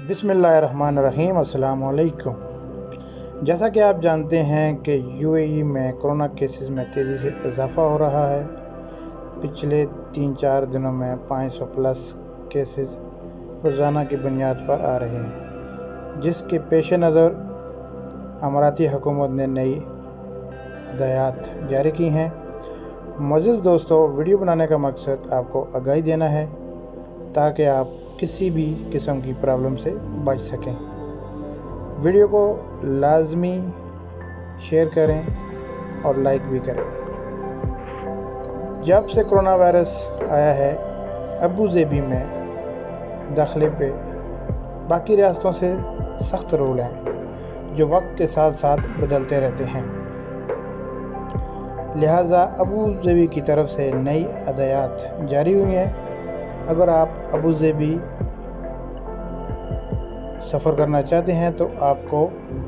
बिस्मिल्लाहिर्रहमानिर्रहीम। अस्सलाम वालेकुम। जैसा कि आप जानते हैं कि यूएई में कोरोना केसेस में तेज़ी से इजाफ़ा हो रहा है। पिछले 3-4 दिनों में 500 प्लस केसेस रोज़ाना की बुनियाद पर आ रहे हैं, जिसके पेश नज़र अमाराती हुकूमत ने नई हिदायत जारी की हैं। मुअज़्ज़िज़ दोस्तों, वीडियो बनाने का मकसद आपको आगाही देना है ताकि आप किसी भी किस्म की प्रॉब्लम से बच सकें। वीडियो को लाजमी शेयर करें और लाइक भी करें। जब से कोरोना वायरस आया है, अबू ज़ेबी में दाखिले पे बाकी रियासतों से सख्त रूल हैं जो वक्त के साथ साथ बदलते रहते हैं। लिहाजा अबू ज़ेबी की तरफ से नई हिदायत जारी हुई हैं। अगर आप अबू ज़ेबी सफ़र करना चाहते हैं तो आपको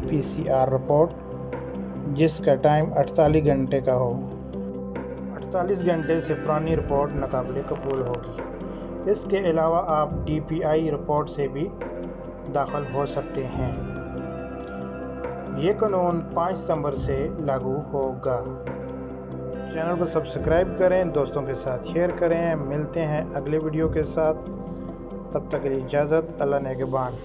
PCR रिपोर्ट, जिसका टाइम 48 घंटे का हो, 48 घंटे से पुरानी रिपोर्ट नाकाबिले कबूल होगी। इसके अलावा आप DPI रिपोर्ट से भी दाखिल हो सकते हैं। ये कानून 5 सितंबर से लागू होगा। चैनल को सब्सक्राइब करें, दोस्तों के साथ शेयर करें। मिलते हैं अगले वीडियो के साथ, तब तक के लिए इजाज़त। अल्लाह नेगहबान।